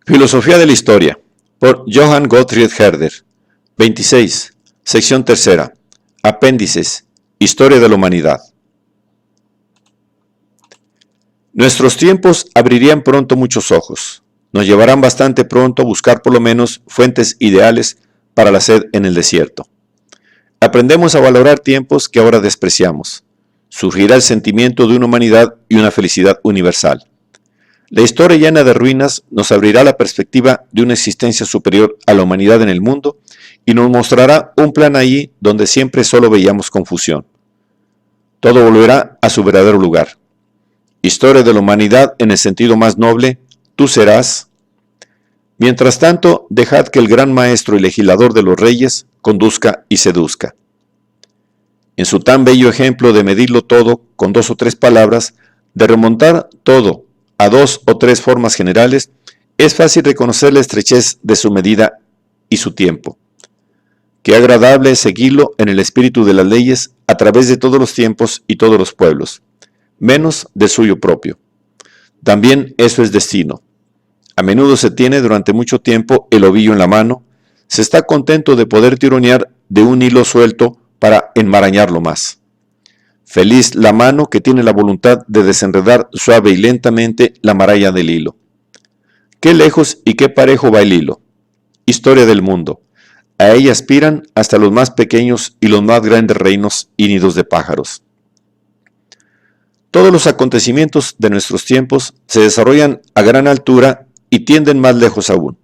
Filosofía de la Historia, por Johann Gottfried Herder. 26. Sección tercera. Apéndices. Historia de la humanidad. Nuestros tiempos abrirían pronto muchos ojos. Nos llevarán bastante pronto a buscar por lo menos fuentes ideales para la sed en el desierto. Aprendemos a valorar tiempos que ahora despreciamos. Surgirá el sentimiento de una humanidad y una felicidad universal. La historia llena de ruinas nos abrirá la perspectiva de una existencia superior a la humanidad en el mundo y nos mostrará un plan allí donde siempre solo veíamos confusión. Todo volverá a su verdadero lugar. Historia de la humanidad en el sentido más noble, tú serás. Mientras tanto, dejad que el gran maestro y legislador de los reyes conduzca y seduzca. En su tan bello ejemplo de medirlo todo con 2 o 3 palabras, de remontar todo a 2 o 3 formas generales, es fácil reconocer la estrechez de su medida y su tiempo. Qué agradable es seguirlo en el espíritu de las leyes a través de todos los tiempos y todos los pueblos, menos del suyo propio. También eso es destino. A menudo se tiene durante mucho tiempo el ovillo en la mano, se está contento de poder tironear de un hilo suelto para enmarañarlo más. Feliz la mano que tiene la voluntad de desenredar suave y lentamente la maraña del hilo. Qué lejos y qué parejo va el hilo. Historia del mundo. A ella aspiran hasta los más pequeños y los más grandes reinos y nidos de pájaros. Todos los acontecimientos de nuestros tiempos se desarrollan a gran altura y tienden más lejos aún.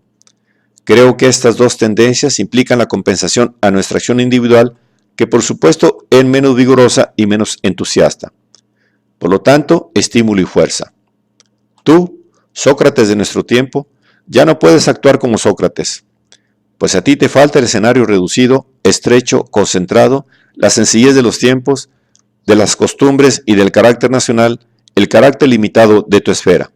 Creo que estas dos tendencias implican la compensación a nuestra acción individual, que por supuesto es menos vigorosa y menos entusiasta. Por lo tanto, estímulo y fuerza. Tú, Sócrates de nuestro tiempo, ya no puedes actuar como Sócrates, pues a ti te falta el escenario reducido, estrecho, concentrado, la sencillez de los tiempos, de las costumbres y del carácter nacional, el carácter limitado de tu esfera.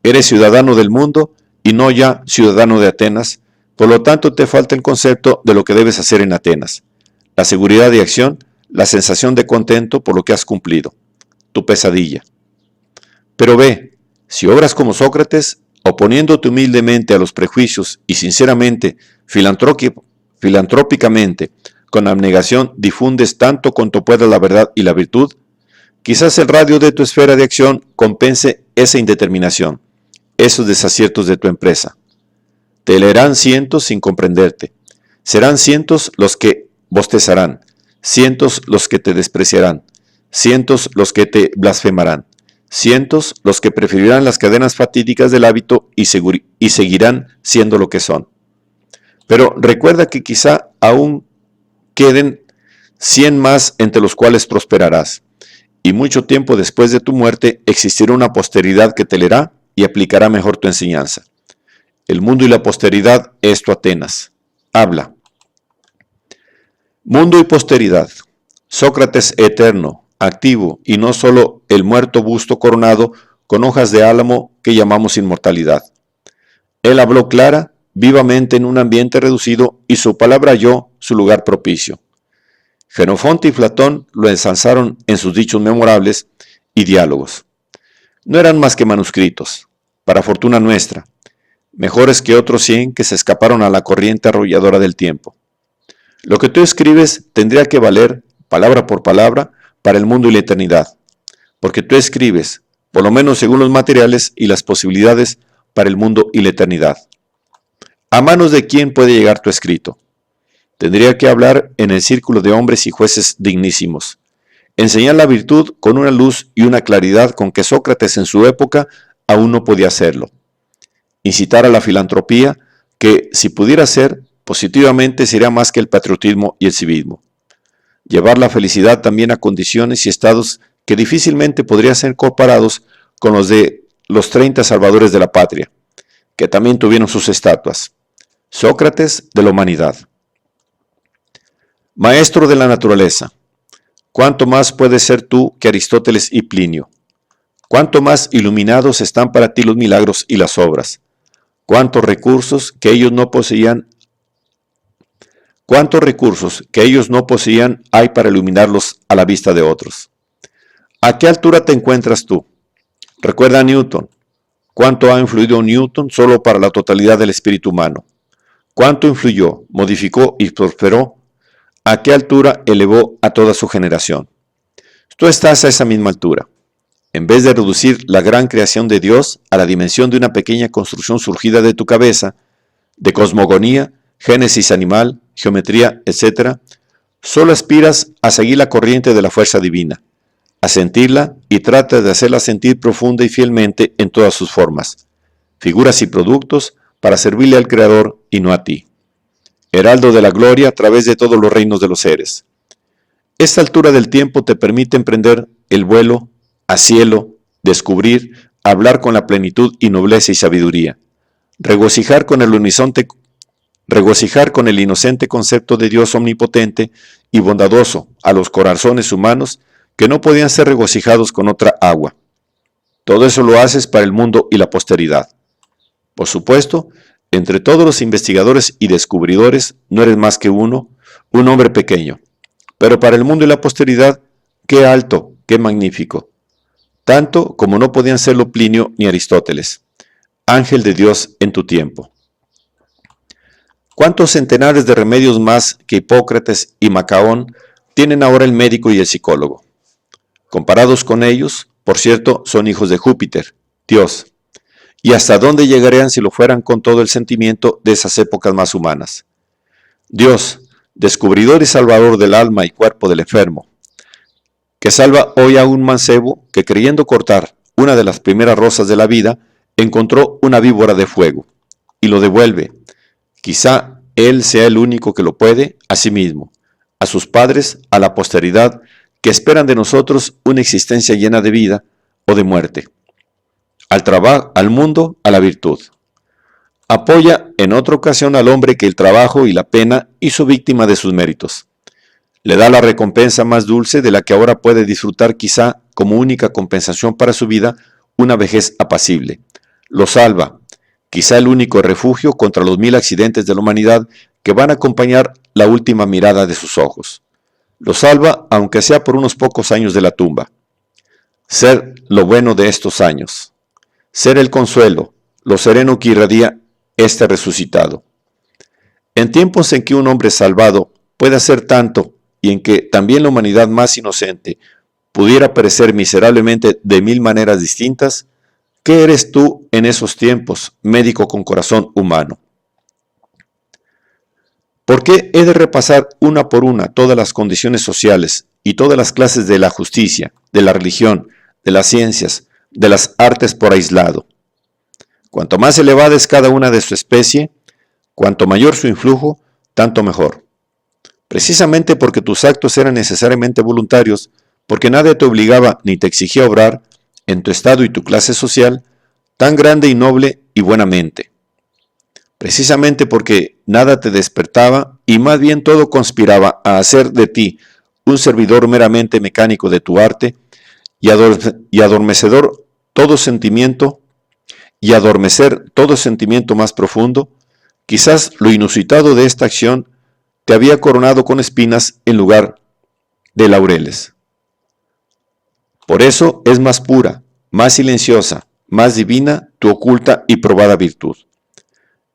Eres ciudadano del mundo y no ya ciudadano de Atenas, por lo tanto te falta el concepto de lo que debes hacer en Atenas. La seguridad de acción, la sensación de contento por lo que has cumplido, tu pesadilla. Pero ve, si obras como Sócrates, oponiéndote humildemente a los prejuicios y sinceramente, filantrópicamente, con abnegación difundes tanto cuanto puedas la verdad y la virtud, quizás el radio de tu esfera de acción compense esa indeterminación, esos desaciertos de tu empresa. Te leerán cientos sin comprenderte. Serán cientos los que bostezarán, cientos los que te despreciarán, cientos los que te blasfemarán, cientos los que preferirán las cadenas fatídicas del hábito y seguirán siendo lo que son. Pero recuerda que quizá aún queden 100 más entre los cuales prosperarás, y mucho tiempo después de tu muerte existirá una posteridad que te leerá y aplicará mejor tu enseñanza. El mundo y la posteridad es tu Atenas. Habla. Mundo y posteridad. Sócrates eterno, activo, y no solo el muerto busto coronado con hojas de álamo que llamamos inmortalidad. Él habló clara, vivamente en un ambiente reducido y su palabra halló su lugar propicio. Jenofonte y Platón lo ensalzaron en sus dichos memorables y diálogos. No eran más que manuscritos, para fortuna nuestra, mejores que otros 100 que se escaparon a la corriente arrolladora del tiempo. Lo que tú escribes tendría que valer, palabra por palabra, para el mundo y la eternidad, porque tú escribes, por lo menos según los materiales y las posibilidades, para el mundo y la eternidad. ¿A manos de quién puede llegar tu escrito? Tendría que hablar en el círculo de hombres y jueces dignísimos, enseñar la virtud con una luz y una claridad con que Sócrates en su época aún no podía hacerlo, incitar a la filantropía, que si pudiera ser, positivamente sería más que el patriotismo y el civismo. Llevar la felicidad también a condiciones y estados que difícilmente podrían ser comparados con los de los 30 salvadores de la patria, que también tuvieron sus estatuas. Sócrates de la humanidad. Maestro de la naturaleza. ¿Cuánto más puedes ser tú que Aristóteles y Plinio? ¿Cuánto más iluminados están para ti los milagros y las obras? ¿Cuántos recursos que ellos no poseían hay para iluminarlos a la vista de otros? ¿A qué altura te encuentras tú? Recuerda a Newton. ¿Cuánto ha influido Newton solo para la totalidad del espíritu humano? ¿Cuánto influyó, modificó y prosperó? ¿A qué altura elevó a toda su generación? Tú estás a esa misma altura. En vez de reducir la gran creación de Dios a la dimensión de una pequeña construcción surgida de tu cabeza, de cosmogonía, génesis animal, geometría, etc., solo aspiras a seguir la corriente de la fuerza divina, a sentirla y tratas de hacerla sentir profunda y fielmente en todas sus formas, figuras y productos para servirle al Creador y no a ti. Heraldo de la gloria a través de todos los reinos de los seres. Esta altura del tiempo te permite emprender el vuelo a cielo, descubrir, hablar con la plenitud y nobleza y sabiduría, regocijar con el inocente concepto de Dios omnipotente y bondadoso a los corazones humanos que no podían ser regocijados con otra agua. Todo eso lo haces para el mundo y la posteridad. Por supuesto, entre todos los investigadores y descubridores no eres más que uno, un hombre pequeño. Pero para el mundo y la posteridad, qué alto, qué magnífico. Tanto como no podían serlo Plinio ni Aristóteles. Ángel de Dios en tu tiempo. ¿Cuántos centenares de remedios más que Hipócrates y Macaón tienen ahora el médico y el psicólogo? Comparados con ellos, por cierto, son hijos de Júpiter, Dios. ¿Y hasta dónde llegarían si lo fueran con todo el sentimiento de esas épocas más humanas? Dios, descubridor y salvador del alma y cuerpo del enfermo, que salva hoy a un mancebo que creyendo cortar una de las primeras rosas de la vida, encontró una víbora de fuego, y lo devuelve. Quizá él sea el único que lo puede a sí mismo, a sus padres, a la posteridad, que esperan de nosotros una existencia llena de vida o de muerte. Al trabajo, al mundo, a la virtud. Apoya en otra ocasión al hombre que el trabajo y la pena hizo víctima de sus méritos. Le da la recompensa más dulce de la que ahora puede disfrutar quizá como única compensación para su vida una vejez apacible. Lo salva, quizá el único refugio contra los 1000 accidentes de la humanidad que van a acompañar la última mirada de sus ojos. Lo salva aunque sea por unos pocos años de la tumba. Ser lo bueno de estos años. Ser el consuelo, lo sereno que irradia este resucitado. En tiempos en que un hombre salvado puede hacer tanto y en que también la humanidad más inocente pudiera perecer miserablemente de 1000 maneras distintas, ¿qué eres tú en esos tiempos, médico con corazón humano? ¿Por qué he de repasar una por una todas las condiciones sociales y todas las clases de la justicia, de la religión, de las ciencias, de las artes por aislado? Cuanto más elevada es cada una de su especie, cuanto mayor su influjo, tanto mejor. Precisamente porque tus actos eran necesariamente voluntarios, porque nadie te obligaba ni te exigía obrar, en tu estado y tu clase social, tan grande y noble y buenamente. Precisamente porque nada te despertaba y más bien todo conspiraba a hacer de ti un servidor meramente mecánico de tu arte y adormecer todo sentimiento más profundo, quizás lo inusitado de esta acción te había coronado con espinas en lugar de laureles. Por eso es más pura, más silenciosa, más divina tu oculta y probada virtud.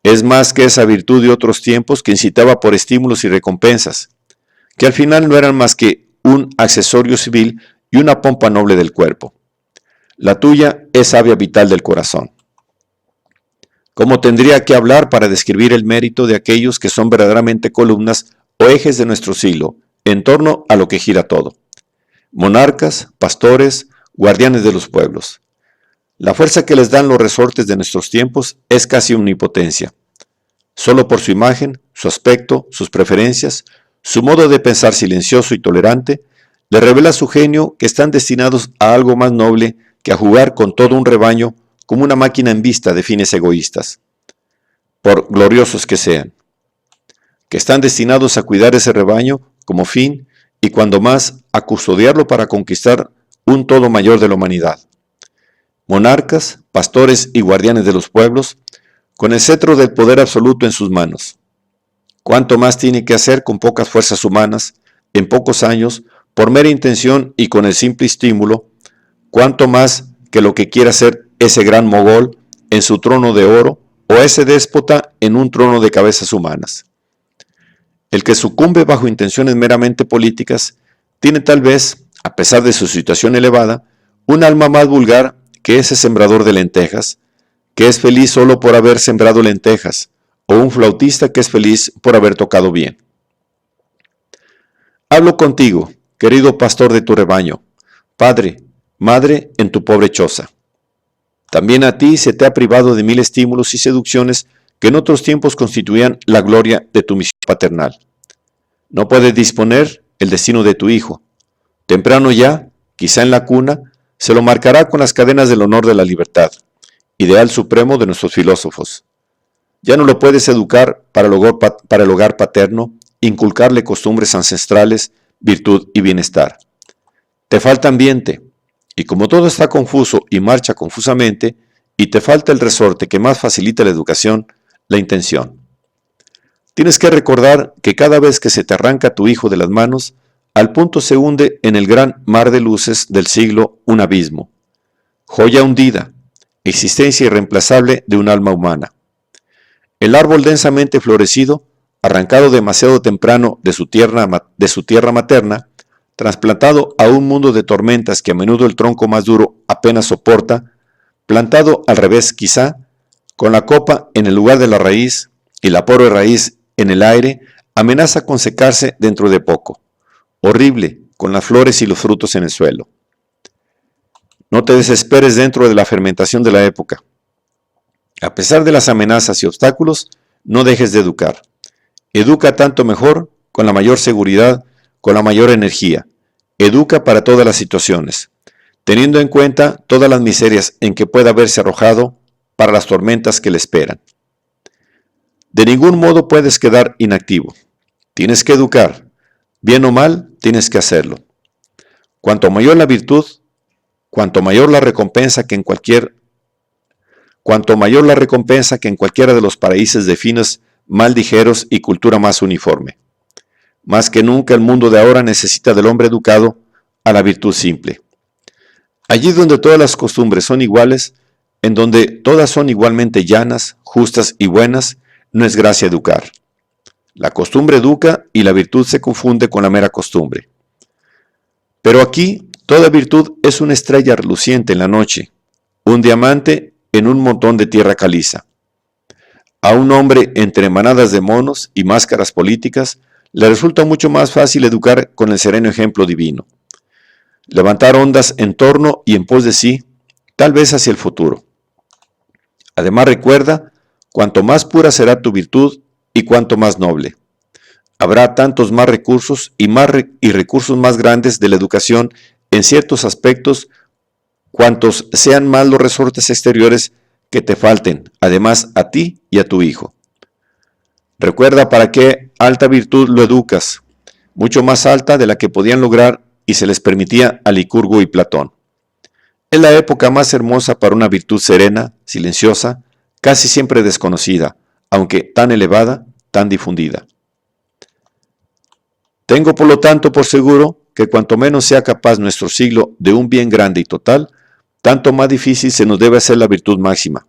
Es más que esa virtud de otros tiempos que incitaba por estímulos y recompensas, que al final no eran más que un accesorio civil y una pompa noble del cuerpo. La tuya es savia vital del corazón. ¿Cómo tendría que hablar para describir el mérito de aquellos que son verdaderamente columnas o ejes de nuestro siglo, en torno a lo que gira todo? Monarcas, pastores, guardianes de los pueblos. La fuerza que les dan los resortes de nuestros tiempos es casi omnipotencia. Solo por su imagen, su aspecto, sus preferencias, su modo de pensar silencioso y tolerante, le revela su genio que están destinados a algo más noble que a jugar con todo un rebaño como una máquina en vista de fines egoístas, por gloriosos que sean, que están destinados a cuidar ese rebaño como fin y cuando más a custodiarlo para conquistar un todo mayor de la humanidad. Monarcas, pastores y guardianes de los pueblos, con el cetro del poder absoluto en sus manos. ¿Cuánto más tiene que hacer con pocas fuerzas humanas, en pocos años, por mera intención y con el simple estímulo? ¿Cuánto más que lo que quiera hacer ese gran mogol en su trono de oro o a ese déspota en un trono de cabezas humanas. El que sucumbe bajo intenciones meramente políticas tiene tal vez, a pesar de su situación elevada, un alma más vulgar que ese sembrador de lentejas, que es feliz solo por haber sembrado lentejas, o un flautista que es feliz por haber tocado bien. Hablo contigo, querido pastor de tu rebaño, padre, madre en tu pobre choza. También a ti se te ha privado de 1000 estímulos y seducciones que en otros tiempos constituían la gloria de tu misión paternal. No puedes disponer el destino de tu hijo. Temprano ya, quizá en la cuna, se lo marcará con las cadenas del honor de la libertad, ideal supremo de nuestros filósofos. Ya no lo puedes educar para el hogar paterno, inculcarle costumbres ancestrales, virtud y bienestar. Te falta ambiente, y como todo está confuso y marcha confusamente, y te falta el resorte que más facilita la educación, la intención. Tienes que recordar que cada vez que se te arranca tu hijo de las manos, al punto se hunde en el gran mar de luces del siglo un abismo. Joya hundida, existencia irreemplazable de un alma humana. El árbol densamente florecido, arrancado demasiado temprano de su tierra materna, trasplantado a un mundo de tormentas que a menudo el tronco más duro apenas soporta, plantado al revés quizá, con la copa en el lugar de la raíz y la pobre raíz en el aire, amenaza con secarse dentro de poco. Horrible, con las flores y los frutos en el suelo. No te desesperes dentro de la fermentación de la época. A pesar de las amenazas y obstáculos, no dejes de educar. Educa tanto mejor, con la mayor seguridad, con la mayor energía. Educa para todas las situaciones, teniendo en cuenta todas las miserias en que pueda verse arrojado para las tormentas que le esperan. De ningún modo puedes quedar inactivo. Tienes que educar. Bien o mal, tienes que hacerlo. Cuanto mayor la virtud, cuanto mayor la recompensa que en cualquiera de los países de finos mal ligeros y cultura más uniforme. Más que nunca el mundo de ahora necesita del hombre educado a la virtud simple. Allí donde todas las costumbres son iguales, en donde todas son igualmente llanas, justas y buenas, no es gracia educar. La costumbre educa y la virtud se confunde con la mera costumbre. Pero aquí toda virtud es una estrella reluciente en la noche, un diamante en un montón de tierra caliza. A un hombre entre manadas de monos y máscaras políticas le resulta mucho más fácil educar con el sereno ejemplo divino. Levantar ondas en torno y en pos de sí, tal vez hacia el futuro. Además recuerda, cuanto más pura será tu virtud y cuanto más noble. Habrá tantos más recursos y recursos más grandes de la educación en ciertos aspectos, cuantos sean más los resortes exteriores que te falten, además a ti y a tu hijo. Recuerda para qué alta virtud lo educas, mucho más alta de la que podían lograr y se les permitía a Licurgo y Platón. Es la época más hermosa para una virtud serena, silenciosa, casi siempre desconocida, aunque tan elevada, tan difundida. Tengo por lo tanto por seguro que cuanto menos sea capaz nuestro siglo de un bien grande y total, tanto más difícil se nos debe hacer la virtud máxima,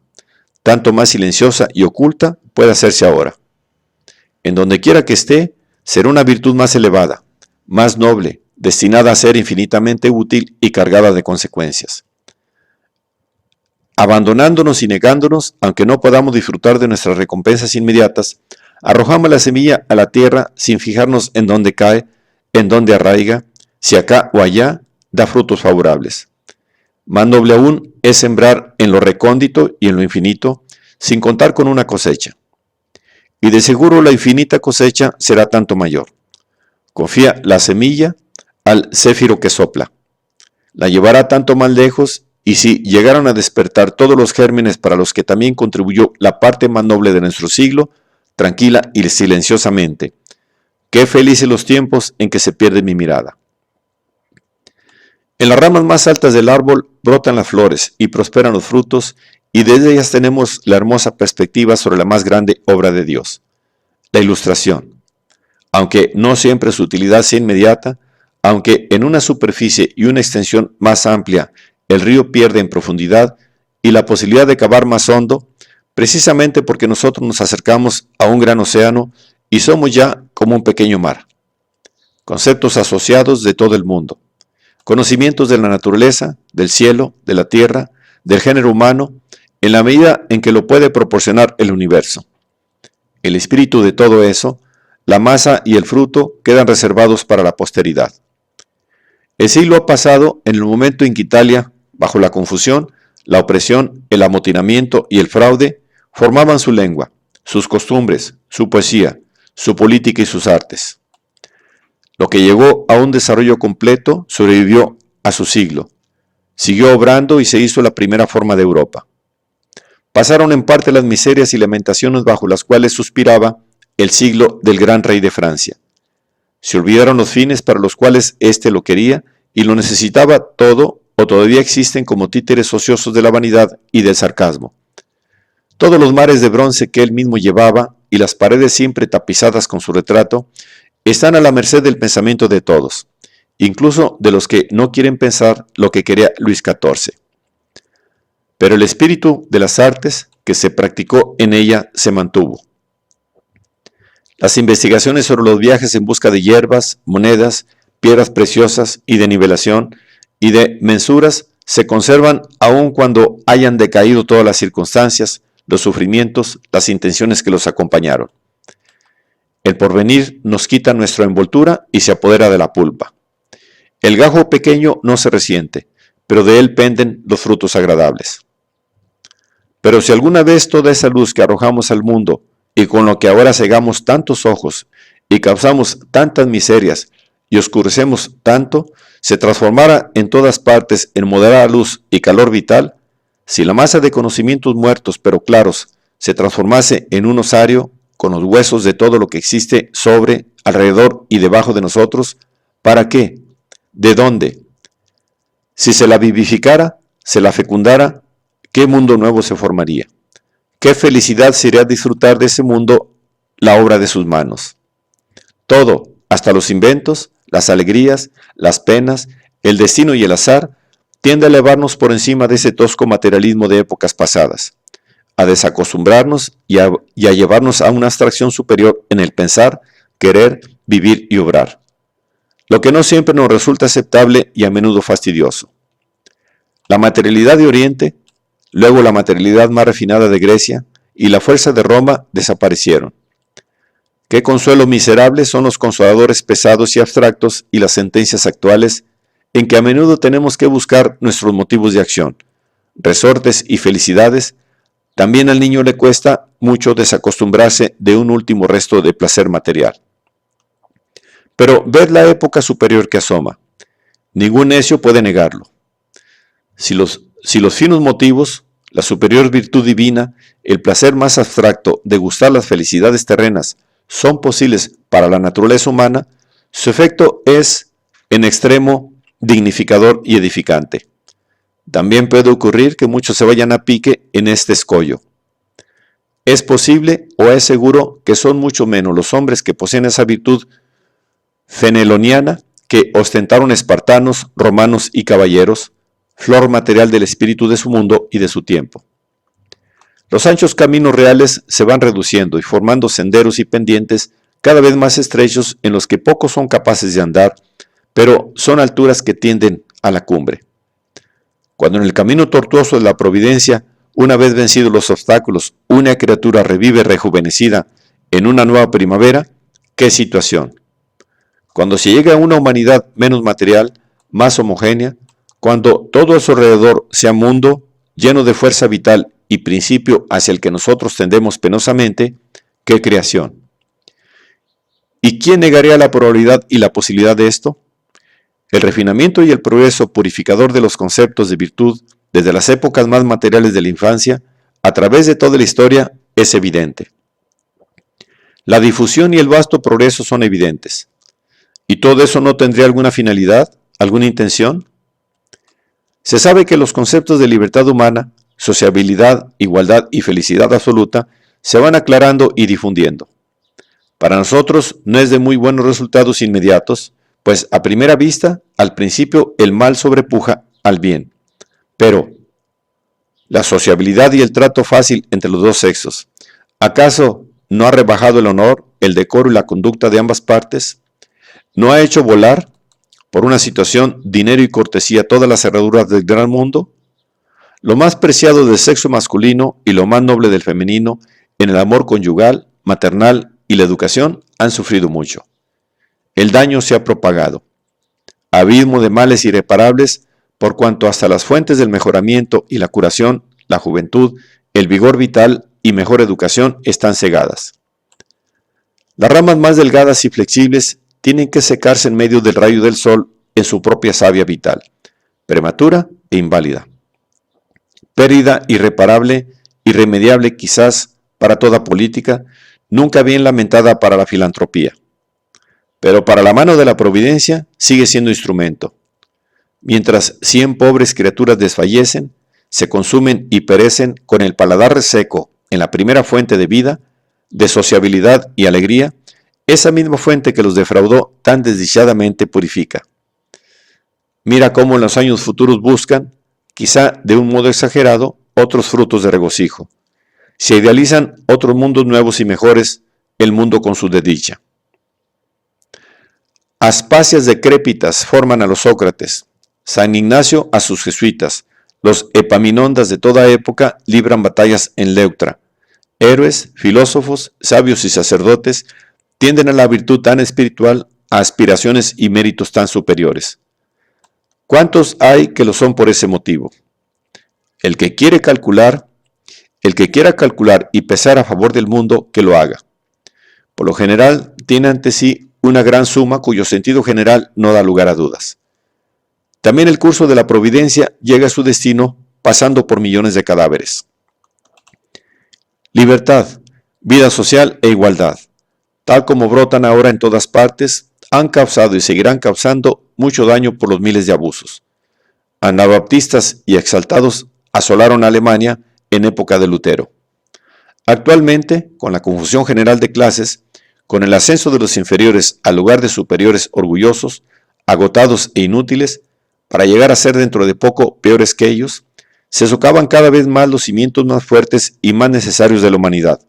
tanto más silenciosa y oculta puede hacerse ahora. En donde quiera que esté, será una virtud más elevada, más noble, destinada a ser infinitamente útil y cargada de consecuencias. Abandonándonos y negándonos, aunque no podamos disfrutar de nuestras recompensas inmediatas, arrojamos la semilla a la tierra sin fijarnos en dónde cae, en dónde arraiga, si acá o allá da frutos favorables. Más noble aún es sembrar en lo recóndito y en lo infinito, sin contar con una cosecha. Y de seguro la infinita cosecha será tanto mayor. Confía la semilla al céfiro que sopla. La llevará tanto más lejos, y si llegaron a despertar todos los gérmenes para los que también contribuyó la parte más noble de nuestro siglo, tranquila y silenciosamente. Qué felices los tiempos en que se pierde mi mirada. En las ramas más altas del árbol brotan las flores y prosperan los frutos, y desde ellas tenemos la hermosa perspectiva sobre la más grande obra de Dios, la ilustración. Aunque no siempre su utilidad sea inmediata, aunque en una superficie y una extensión más amplia el río pierde en profundidad, y la posibilidad de cavar más hondo, precisamente porque nosotros nos acercamos a un gran océano y somos ya como un pequeño mar. Conceptos asociados de todo el mundo. Conocimientos de la naturaleza, del cielo, de la tierra, del género humano, en la medida en que lo puede proporcionar el universo. El espíritu de todo eso, la masa y el fruto quedan reservados para la posteridad. El siglo ha pasado en el momento en que Italia, bajo la confusión, la opresión, el amotinamiento y el fraude, formaban su lengua, sus costumbres, su poesía, su política y sus artes. Lo que llegó a un desarrollo completo sobrevivió a su siglo, siguió obrando y se hizo la primera forma de Europa. Pasaron en parte las miserias y lamentaciones bajo las cuales suspiraba el siglo del gran rey de Francia. Se olvidaron los fines para los cuales éste lo quería y lo necesitaba todo, o todavía existen como títeres ociosos de la vanidad y del sarcasmo. Todos los mares de bronce que él mismo llevaba y las paredes siempre tapizadas con su retrato están a la merced del pensamiento de todos, incluso de los que no quieren pensar lo que quería Luis XIV. Pero el espíritu de las artes que se practicó en ella se mantuvo. Las investigaciones sobre los viajes en busca de hierbas, monedas, piedras preciosas y de nivelación y de mensuras se conservan aun cuando hayan decaído todas las circunstancias, los sufrimientos, las intenciones que los acompañaron. El porvenir nos quita nuestra envoltura y se apodera de la pulpa. El gajo pequeño no se resiente, pero de él penden los frutos agradables. Pero si alguna vez toda esa luz que arrojamos al mundo y con lo que ahora cegamos tantos ojos y causamos tantas miserias y oscurecemos tanto, se transformara en todas partes en moderada luz y calor vital, si la masa de conocimientos muertos pero claros se transformase en un osario con los huesos de todo lo que existe sobre, alrededor y debajo de nosotros, ¿para qué? ¿De dónde? Si se la vivificara, se la fecundara, ¿qué mundo nuevo se formaría? ¿Qué felicidad sería disfrutar de ese mundo la obra de sus manos? Todo, hasta los inventos, las alegrías, las penas, el destino y el azar, tiende a elevarnos por encima de ese tosco materialismo de épocas pasadas, a desacostumbrarnos y a llevarnos a una abstracción superior en el pensar, querer, vivir y obrar. Lo que no siempre nos resulta aceptable y a menudo fastidioso. La materialidad de Oriente, luego la materialidad más refinada de Grecia y la fuerza de Roma desaparecieron. Qué consuelo miserable son los consoladores pesados y abstractos y las sentencias actuales en que a menudo tenemos que buscar nuestros motivos de acción, resortes y felicidades. También al niño le cuesta mucho desacostumbrarse de un último resto de placer material. Pero ved la época superior que asoma. Ningún necio puede negarlo. Si los finos motivos, la superior virtud divina, el placer más abstracto de gustar las felicidades terrenas son posibles para la naturaleza humana, su efecto es en extremo dignificador y edificante. También puede ocurrir que muchos se vayan a pique en este escollo. Es posible o es seguro que son mucho menos los hombres que poseen esa virtud feneloniana que ostentaron espartanos, romanos y caballeros, flor material del espíritu de su mundo y de su tiempo. Los anchos caminos reales se van reduciendo y formando senderos y pendientes cada vez más estrechos en los que pocos son capaces de andar, pero son alturas que tienden a la cumbre. Cuando en el camino tortuoso de la providencia, una vez vencidos los obstáculos, una criatura revive rejuvenecida en una nueva primavera, ¡qué situación! Cuando se llega a una humanidad menos material, más homogénea, cuando todo a su alrededor sea mundo, lleno de fuerza vital y principio hacia el que nosotros tendemos penosamente, ¡qué creación! ¿Y quién negaría la probabilidad y la posibilidad de esto? El refinamiento y el progreso purificador de los conceptos de virtud desde las épocas más materiales de la infancia, a través de toda la historia, es evidente. La difusión y el vasto progreso son evidentes. ¿Y todo eso no tendría alguna finalidad, alguna intención? Se sabe que los conceptos de libertad humana, sociabilidad, igualdad y felicidad absoluta se van aclarando y difundiendo. Para nosotros no es de muy buenos resultados inmediatos, pues a primera vista, al principio el mal sobrepuja al bien. Pero la sociabilidad y el trato fácil entre los dos sexos. ¿Acaso no ha rebajado el honor, el decoro y la conducta de ambas partes? ¿No ha hecho volar, por una situación, dinero y cortesía todas las cerraduras del gran mundo? Lo más preciado del sexo masculino y lo más noble del femenino, en el amor conyugal, maternal y la educación, han sufrido mucho. El daño se ha propagado. Abismo de males irreparables, por cuanto hasta las fuentes del mejoramiento y la curación, la juventud, el vigor vital y mejor educación están cegadas. Las ramas más delgadas y flexibles tienen que secarse en medio del rayo del sol en su propia savia vital, prematura e inválida. Pérdida irreparable, irremediable quizás para toda política, nunca bien lamentada para la filantropía. Pero para la mano de la providencia sigue siendo instrumento. Mientras 100 pobres criaturas desfallecen, se consumen y perecen con el paladar reseco en la primera fuente de vida, de sociabilidad y alegría, esa misma fuente que los defraudó tan desdichadamente purifica. Mira cómo en los años futuros buscan, quizá de un modo exagerado, otros frutos de regocijo. Se idealizan otros mundos nuevos y mejores, el mundo con su desdicha. Aspacias decrépitas forman a los Sócrates, San Ignacio a sus jesuitas, los epaminondas de toda época libran batallas en Leuctra. Héroes, filósofos, sabios y sacerdotes tienden a la virtud tan espiritual, a aspiraciones y méritos tan superiores. ¿Cuántos hay que lo son por ese motivo? El que quiera calcular y pesar a favor del mundo, que lo haga. Por lo general, tiene ante sí una gran suma cuyo sentido general no da lugar a dudas. También el curso de la providencia llega a su destino pasando por millones de cadáveres. Libertad, vida social e igualdad, tal como brotan ahora en todas partes, han causado y seguirán causando mucho daño por los miles de abusos. Anabaptistas y exaltados asolaron a Alemania en época de Lutero. Actualmente, con la confusión general de clases, con el ascenso de los inferiores al lugar de superiores orgullosos, agotados e inútiles, para llegar a ser dentro de poco peores que ellos, se socavan cada vez más los cimientos más fuertes y más necesarios de la humanidad.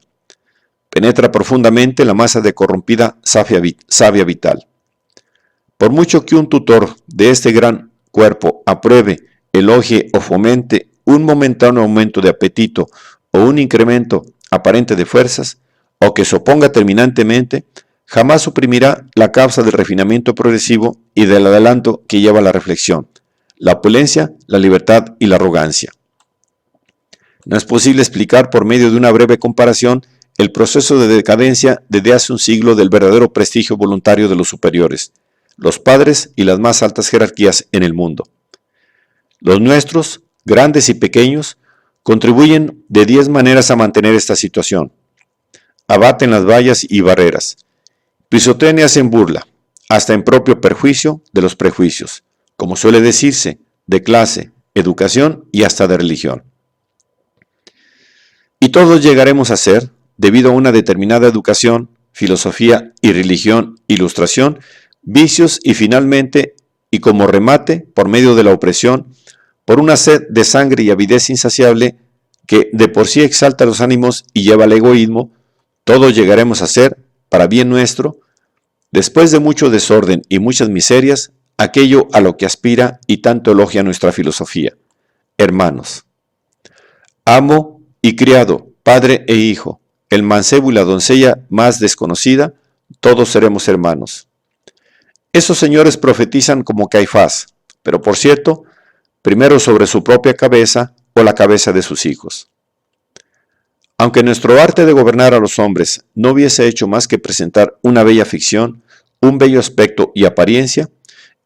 Penetra profundamente la masa de corrompida savia vital. Por mucho que un tutor de este gran cuerpo apruebe, elogie o fomente un momentáneo aumento de apetito o un incremento aparente de fuerzas, o que se oponga terminantemente, jamás suprimirá la causa del refinamiento progresivo y del adelanto que lleva a la reflexión, la opulencia, la libertad y la arrogancia. No es posible explicar por medio de una breve comparación el proceso de decadencia desde hace un siglo del verdadero prestigio voluntario de los superiores, los padres y las más altas jerarquías en el mundo. Los nuestros, grandes y pequeños, contribuyen de 10 maneras a mantener esta situación. Abaten las vallas y barreras, pisotean y hacen burla, hasta en propio perjuicio de los prejuicios, como suele decirse, de clase, educación y hasta de religión. Y todos llegaremos a ser, debido a una determinada educación, filosofía y religión, ilustración, vicios y finalmente, y como remate, por medio de la opresión, por una sed de sangre y avidez insaciable que de por sí exalta los ánimos y lleva al egoísmo, todos llegaremos a ser, para bien nuestro, después de mucho desorden y muchas miserias, aquello a lo que aspira y tanto elogia nuestra filosofía. Hermanos. Amo y criado, padre e hijo, el mancebo y la doncella más desconocida, todos seremos hermanos. Esos señores profetizan como Caifás, pero por cierto, primero sobre su propia cabeza o la cabeza de sus hijos. Aunque nuestro arte de gobernar a los hombres no hubiese hecho más que presentar una bella ficción, un bello aspecto y apariencia,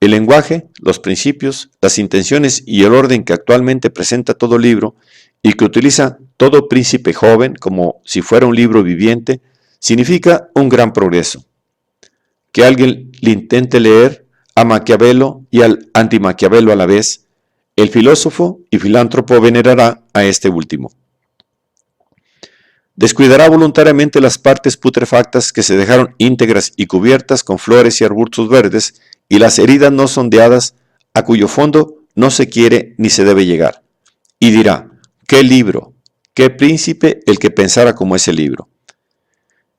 el lenguaje, los principios, las intenciones y el orden que actualmente presenta todo libro y que utiliza todo príncipe joven como si fuera un libro viviente, significa un gran progreso. Que alguien le intente leer a Maquiavelo y al anti-Maquiavelo a la vez, el filósofo y filántropo venerará a este último. Descuidará voluntariamente las partes putrefactas que se dejaron íntegras y cubiertas con flores y arbustos verdes y las heridas no sondeadas a cuyo fondo no se quiere ni se debe llegar. Y dirá, ¿Qué libro? ¿Qué príncipe el que pensara como ese libro?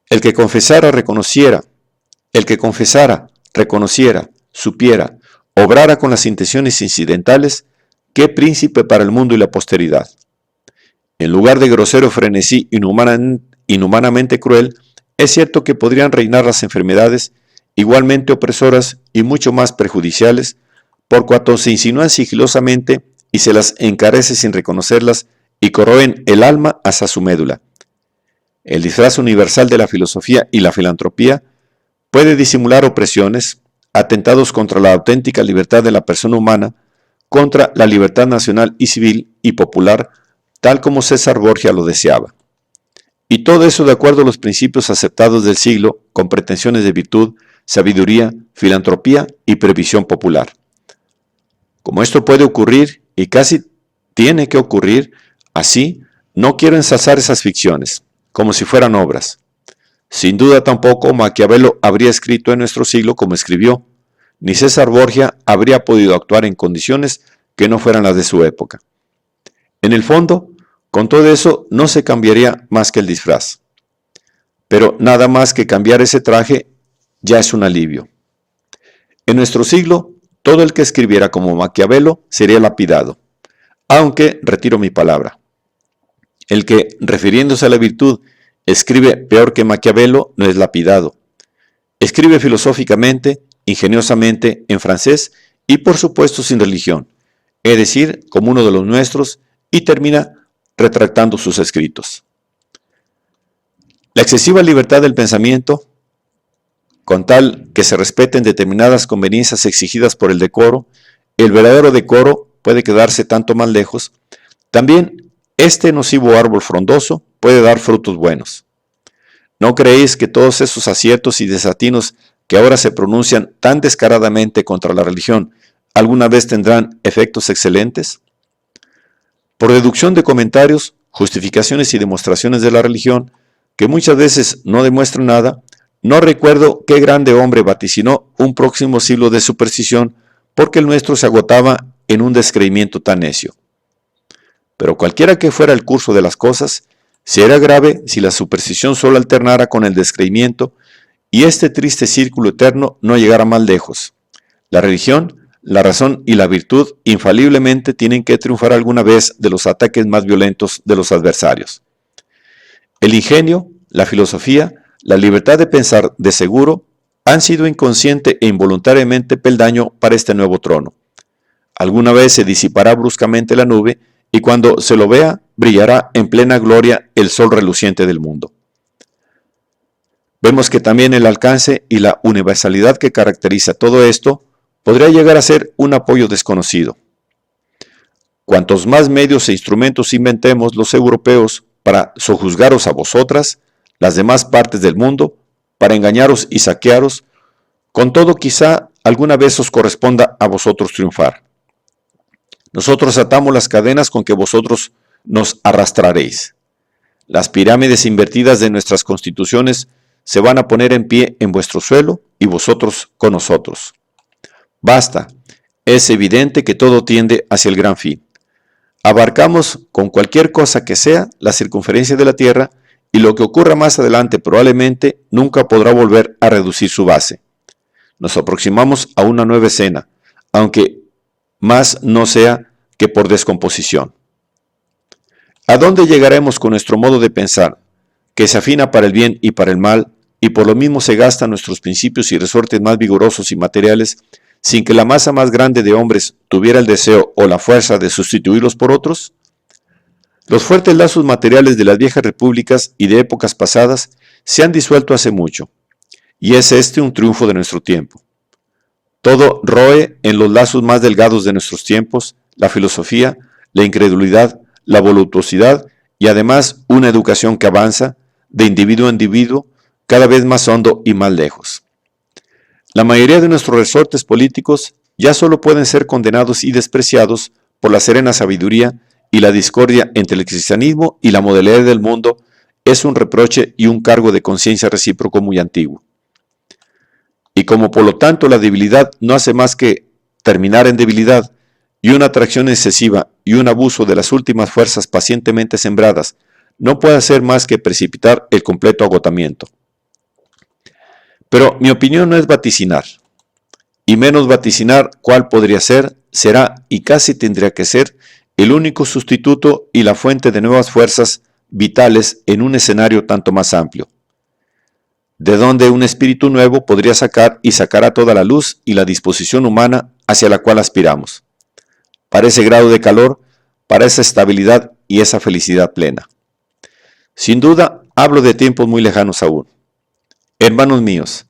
El que confesara, reconociera. El que confesara, reconociera, supiera, obrara con las intenciones incidentales, ¿qué príncipe para el mundo y la posteridad? En lugar de grosero frenesí inhumanamente cruel, es cierto que podrían reinar las enfermedades, igualmente opresoras y mucho más perjudiciales, por cuanto se insinúan sigilosamente y se las encarece sin reconocerlas y corroen el alma hasta su médula. El disfraz universal de la filosofía y la filantropía puede disimular opresiones, atentados contra la auténtica libertad de la persona humana, contra la libertad nacional y civil y popular, tal como César Borgia lo deseaba. Y todo eso de acuerdo a los principios aceptados del siglo, con pretensiones de virtud, sabiduría, filantropía y previsión popular. Como esto puede ocurrir, y casi tiene que ocurrir, así, no quiero ensalzar esas ficciones, como si fueran obras. Sin duda tampoco Maquiavelo habría escrito en nuestro siglo como escribió, ni César Borgia habría podido actuar en condiciones que no fueran las de su época. En el fondo, con todo eso no se cambiaría más que el disfraz. Pero nada más que cambiar ese traje ya es un alivio. En nuestro siglo, todo el que escribiera como Maquiavelo sería lapidado, aunque retiro mi palabra. El que, refiriéndose a la virtud, escribe peor que Maquiavelo no es lapidado. Escribe filosóficamente, ingeniosamente, en francés y por supuesto sin religión, es decir, como uno de los nuestros, y termina retractando sus escritos. La excesiva libertad del pensamiento, con tal que se respeten determinadas conveniencias exigidas por el decoro, el verdadero decoro puede quedarse tanto más lejos. También este nocivo árbol frondoso puede dar frutos buenos. ¿No creéis que todos esos aciertos y desatinos que ahora se pronuncian tan descaradamente contra la religión alguna vez tendrán efectos excelentes? Por deducción de comentarios, justificaciones y demostraciones de la religión, que muchas veces no demuestran nada, no recuerdo qué grande hombre vaticinó un próximo siglo de superstición porque el nuestro se agotaba en un descreimiento tan necio. Pero cualquiera que fuera el curso de las cosas, sería grave si la superstición solo alternara con el descreimiento y este triste círculo eterno no llegara más lejos. La religión, la razón y la virtud infaliblemente tienen que triunfar alguna vez de los ataques más violentos de los adversarios. El ingenio, la filosofía, la libertad de pensar de seguro han sido inconsciente e involuntariamente peldaño para este nuevo trono. Alguna vez se disipará bruscamente la nube y cuando se lo vea brillará en plena gloria el sol reluciente del mundo. Vemos que también el alcance y la universalidad que caracteriza todo esto podría llegar a ser un apoyo desconocido. Cuantos más medios e instrumentos inventemos los europeos para sojuzgaros a vosotras, las demás partes del mundo, para engañaros y saquearos, con todo quizá alguna vez os corresponda a vosotros triunfar. Nosotros atamos las cadenas con que vosotros nos arrastraréis. Las pirámides invertidas de nuestras constituciones se van a poner en pie en vuestro suelo y vosotros con nosotros. Basta, es evidente que todo tiende hacia el gran fin. Abarcamos con cualquier cosa que sea la circunferencia de la Tierra y lo que ocurra más adelante probablemente nunca podrá volver a reducir su base. Nos aproximamos a una nueva escena, aunque más no sea que por descomposición. ¿A dónde llegaremos con nuestro modo de pensar, que se afina para el bien y para el mal, y por lo mismo se gastan nuestros principios y resortes más vigorosos y materiales, sin que la masa más grande de hombres tuviera el deseo o la fuerza de sustituirlos por otros? Los fuertes lazos materiales de las viejas repúblicas y de épocas pasadas se han disuelto hace mucho, y es este un triunfo de nuestro tiempo. Todo roe en los lazos más delgados de nuestros tiempos, la filosofía, la incredulidad, la voluptuosidad y además una educación que avanza, de individuo a individuo, cada vez más hondo y más lejos. La mayoría de nuestros resortes políticos ya solo pueden ser condenados y despreciados por la serena sabiduría y la discordia entre el cristianismo y la modernidad del mundo es un reproche y un cargo de conciencia recíproco muy antiguo. Y como por lo tanto la debilidad no hace más que terminar en debilidad y una atracción excesiva y un abuso de las últimas fuerzas pacientemente sembradas no puede hacer más que precipitar el completo agotamiento. Pero mi opinión no es vaticinar, y menos vaticinar cuál podría ser, será y casi tendría que ser el único sustituto y la fuente de nuevas fuerzas vitales en un escenario tanto más amplio, de donde un espíritu nuevo podría sacar y sacará toda la luz y la disposición humana hacia la cual aspiramos, para ese grado de calor, para esa estabilidad y esa felicidad plena. Sin duda, hablo de tiempos muy lejanos aún. Hermanos míos,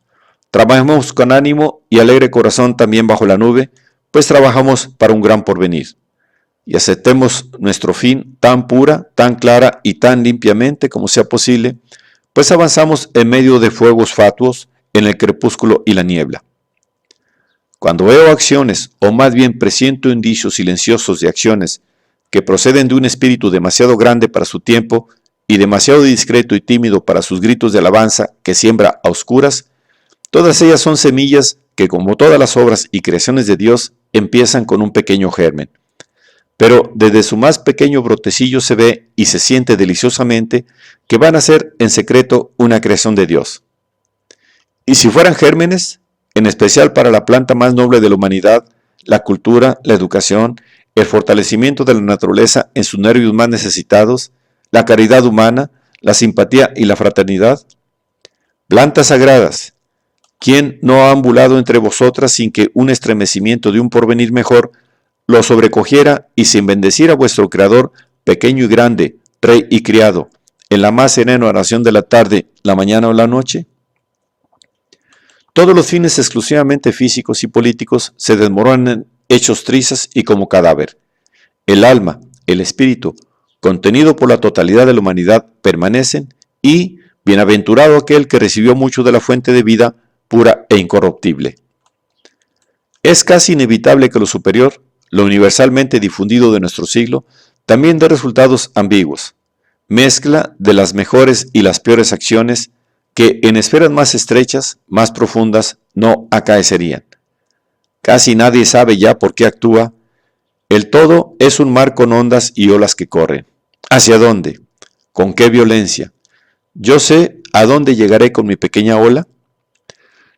trabajemos con ánimo y alegre corazón también bajo la nube, pues trabajamos para un gran porvenir. Y aceptemos nuestro fin tan pura, tan clara y tan limpiamente como sea posible, pues avanzamos en medio de fuegos fatuos en el crepúsculo y la niebla. Cuando veo acciones, o más bien presiento indicios silenciosos de acciones que proceden de un espíritu demasiado grande para su tiempo y demasiado discreto y tímido para sus gritos de alabanza que siembra a oscuras, todas ellas son semillas que, como todas las obras y creaciones de Dios, empiezan con un pequeño germen. Pero desde su más pequeño brotecillo se ve y se siente deliciosamente que van a ser en secreto una creación de Dios. Y si fueran gérmenes, en especial para la planta más noble de la humanidad, la cultura, la educación, el fortalecimiento de la naturaleza en sus nervios más necesitados, la caridad humana, la simpatía y la fraternidad. Plantas sagradas, ¿quién no ha ambulado entre vosotras sin que un estremecimiento de un porvenir mejor lo sobrecogiera y sin bendecir a vuestro Creador, pequeño y grande, rey y criado, en la más serena oración de la tarde, la mañana o la noche? Todos los fines exclusivamente físicos y políticos se desmoronan hechos trizas y como cadáver. El alma, el espíritu, contenido por la totalidad de la humanidad, permanecen y bienaventurado aquel que recibió mucho de la fuente de vida pura e incorruptible. Es casi inevitable que lo superior, lo universalmente difundido de nuestro siglo, también dé resultados ambiguos, mezcla de las mejores y las peores acciones que en esferas más estrechas, más profundas, no acaecerían. Casi nadie sabe ya por qué actúa. El todo es un mar con ondas y olas que corren. ¿Hacia dónde? ¿Con qué violencia? ¿Yo sé a dónde llegaré con mi pequeña ola?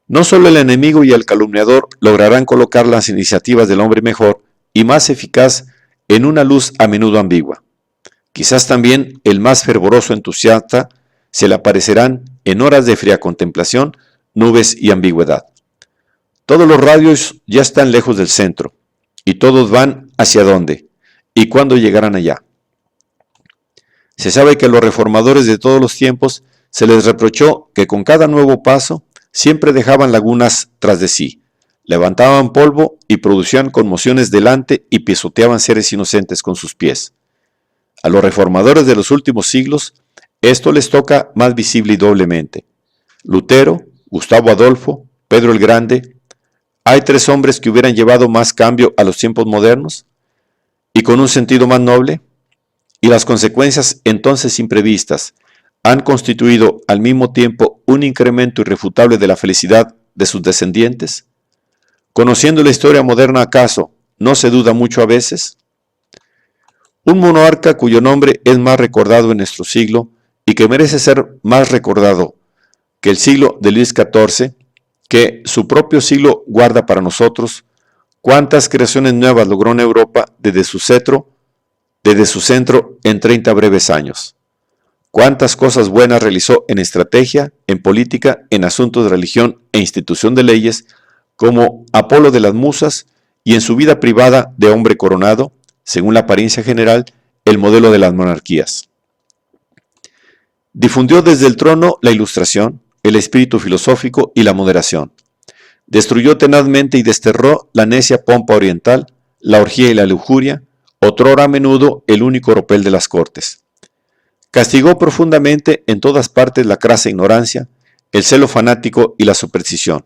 No solo el enemigo y el calumniador lograrán colocar las iniciativas del hombre mejor y más eficaz en una luz a menudo ambigua. Quizás también el más fervoroso entusiasta se le aparecerán en horas de fría contemplación, nubes y ambigüedad. Todos los radios ya están lejos del centro, y todos van hacia dónde, y cuándo llegarán allá. Se sabe que a los reformadores de todos los tiempos se les reprochó que con cada nuevo paso siempre dejaban lagunas tras de sí, levantaban polvo y producían conmociones delante y pisoteaban seres inocentes con sus pies. A los reformadores de los últimos siglos, esto les toca más visible y doblemente. Lutero, Gustavo Adolfo, Pedro el Grande, ¿hay tres hombres que hubieran llevado más cambio a los tiempos modernos? ¿Y con un sentido más noble? Y las consecuencias entonces imprevistas han constituido al mismo tiempo un incremento irrefutable de la felicidad de sus descendientes. Conociendo la historia moderna, ¿acaso no se duda mucho a veces? Un monarca cuyo nombre es más recordado en nuestro siglo y que merece ser más recordado que el siglo de Luis XIV, que su propio siglo guarda para nosotros, cuántas creaciones nuevas logró en Europa desde su centro en 30 breves años. Cuántas cosas buenas realizó en estrategia, en política, en asuntos de religión e institución de leyes, como Apolo de las Musas, y en su vida privada de hombre coronado, según la apariencia general, el modelo de las monarquías. Difundió desde el trono la ilustración, el espíritu filosófico y la moderación. Destruyó tenazmente y desterró la necia pompa oriental, la orgía y la lujuria, otrora a menudo el único ropel de las cortes. Castigó profundamente en todas partes la crasa ignorancia, el celo fanático y la superstición.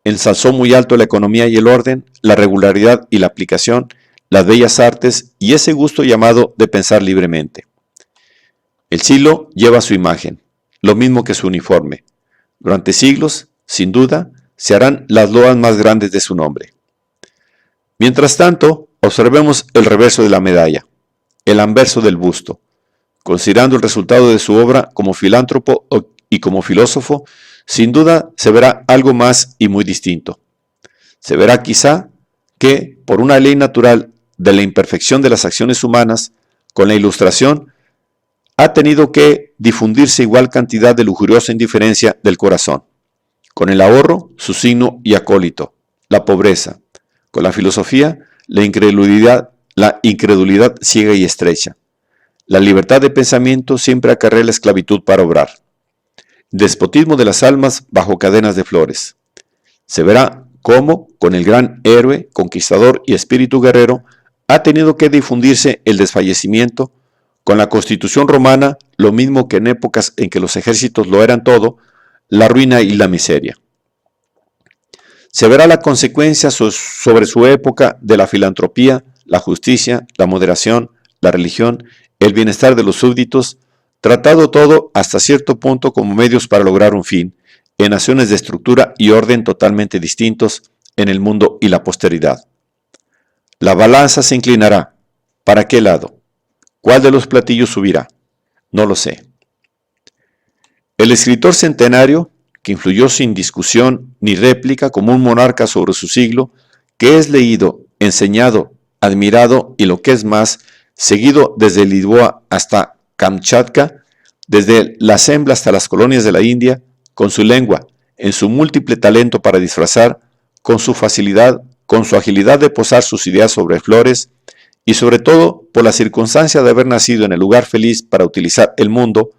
Ensalzó muy alto la economía y el orden, la regularidad y la aplicación, las bellas artes y ese gusto llamado de pensar libremente. El siglo lleva su imagen, lo mismo que su uniforme. Durante siglos, sin duda, se harán las loas más grandes de su nombre. Mientras tanto, Observemos el reverso de la medalla, el anverso del busto. Considerando el resultado de su obra como filántropo y como filósofo, sin duda se verá algo más y muy distinto. Se verá quizá que, por una ley natural de la imperfección de las acciones humanas, con la ilustración, ha tenido que difundirse igual cantidad de lujuriosa indiferencia del corazón. Con el ahorro, su signo y acólito, la pobreza. Con la filosofía, la incredulidad ciega y estrecha. La libertad de pensamiento siempre acarrea la esclavitud para obrar. Despotismo de las almas bajo cadenas de flores. Se verá cómo, con el gran héroe, conquistador y espíritu guerrero, ha tenido que difundirse el desfallecimiento. Con la Constitución romana, lo mismo que en épocas en que los ejércitos lo eran todo, la ruina y la miseria. Se verá la consecuencia sobre su época de la filantropía, la justicia, la moderación, la religión, el bienestar de los súbditos, tratado todo hasta cierto punto como medios para lograr un fin, en naciones de estructura y orden totalmente distintos en el mundo y la posteridad. La balanza se inclinará. ¿Para qué lado? ¿Cuál de los platillos subirá? No lo sé. El escritor centenario, que influyó sin discusión ni réplica como un monarca sobre su siglo, que es leído, enseñado, admirado y lo que es más, seguido desde Lisboa hasta Kamchatka, desde la Zembla hasta las colonias de la India, con su lengua, en su múltiple talento para disfrazar, con su facilidad, con su agilidad de posar sus ideas sobre flores, y sobre todo por la circunstancia de haber nacido en el lugar feliz para utilizar el mundo,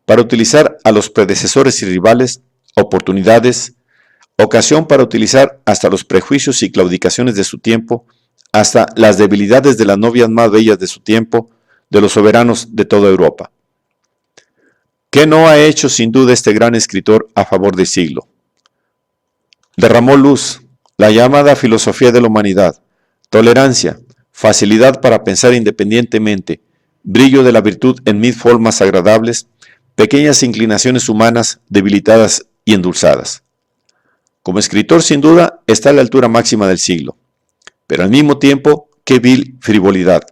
para utilizar a los predecesores y rivales, oportunidades, ocasión para utilizar hasta los prejuicios y claudicaciones de su tiempo, hasta las debilidades de las novias más bellas de su tiempo, de los soberanos de toda Europa. ¿Qué no ha hecho sin duda este gran escritor a favor del siglo? Derramó luz, la llamada filosofía de la humanidad, tolerancia, facilidad para pensar independientemente, brillo de la virtud en mil formas agradables, pequeñas inclinaciones humanas debilitadas y endulzadas. Como escritor, sin duda, está a la altura máxima del siglo, pero al mismo tiempo, qué vil frivolidad,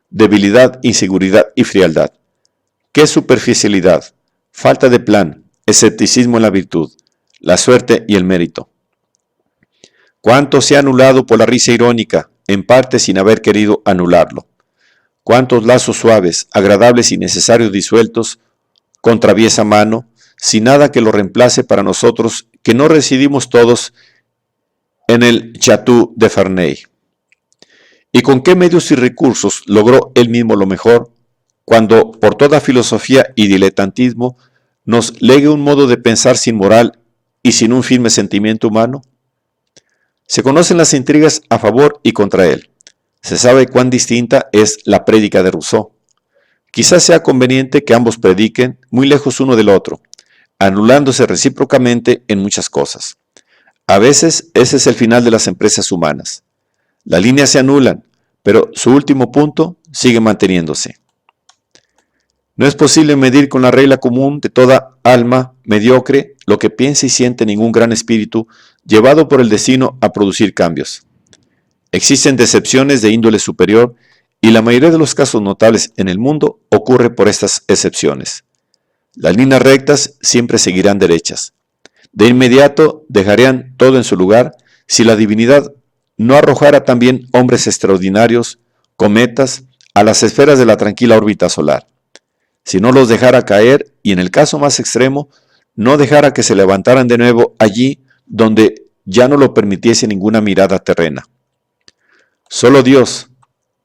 debilidad, inseguridad y frialdad. Qué superficialidad, falta de plan, escepticismo en la virtud, la suerte y el mérito. Cuánto se ha anulado por la risa irónica, en parte sin haber querido anularlo. Cuántos lazos suaves, agradables y necesarios disueltos, con traviesa mano, sin nada que lo reemplace para nosotros, que no residimos todos en el Château de Ferney. ¿Y con qué medios y recursos logró él mismo lo mejor, cuando por toda filosofía y diletantismo nos legue un modo de pensar sin moral y sin un firme sentimiento humano? Se conocen las intrigas a favor y contra él. Se sabe cuán distinta es la prédica de Rousseau. Quizás sea conveniente que ambos prediquen muy lejos uno del otro, anulándose recíprocamente en muchas cosas. A veces ese es el final de las empresas humanas. Las líneas se anulan, pero su último punto sigue manteniéndose. No es posible medir con la regla común de toda alma mediocre lo que piensa y siente ningún gran espíritu llevado por el destino a producir cambios. Existen decepciones de índole superior y la mayoría de los casos notables en el mundo ocurre por estas excepciones. Las líneas rectas siempre seguirán derechas. De inmediato dejarían todo en su lugar si la divinidad no arrojara también hombres extraordinarios, cometas, a las esferas de la tranquila órbita solar. Si no los dejara caer y en el caso más extremo, no dejara que se levantaran de nuevo allí donde ya no lo permitiese ninguna mirada terrena. Solo Dios,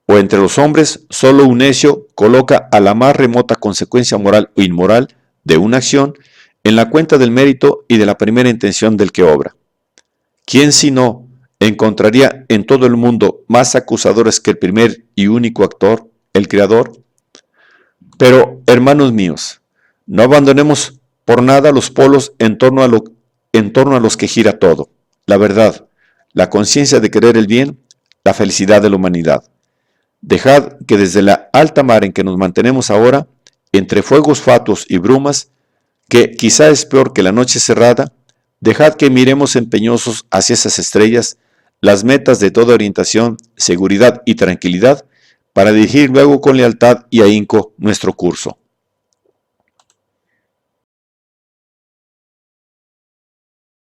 o entre los hombres, solo un necio coloca a la más remota consecuencia moral o inmoral de una acción en la cuenta del mérito y de la primera intención del que obra. ¿Quién si no encontraría en todo el mundo más acusadores que el primer y único actor, el Creador? Pero, hermanos míos, no abandonemos por nada los polos en torno a los que gira todo, la verdad, la conciencia de querer el bien, la felicidad de la humanidad. Dejad que desde la alta mar en que nos mantenemos ahora, entre fuegos fatuos y brumas, que quizá es peor que la noche cerrada, dejad que miremos empeñosos hacia esas estrellas, las metas de toda orientación, seguridad y tranquilidad para dirigir luego con lealtad y ahínco nuestro curso.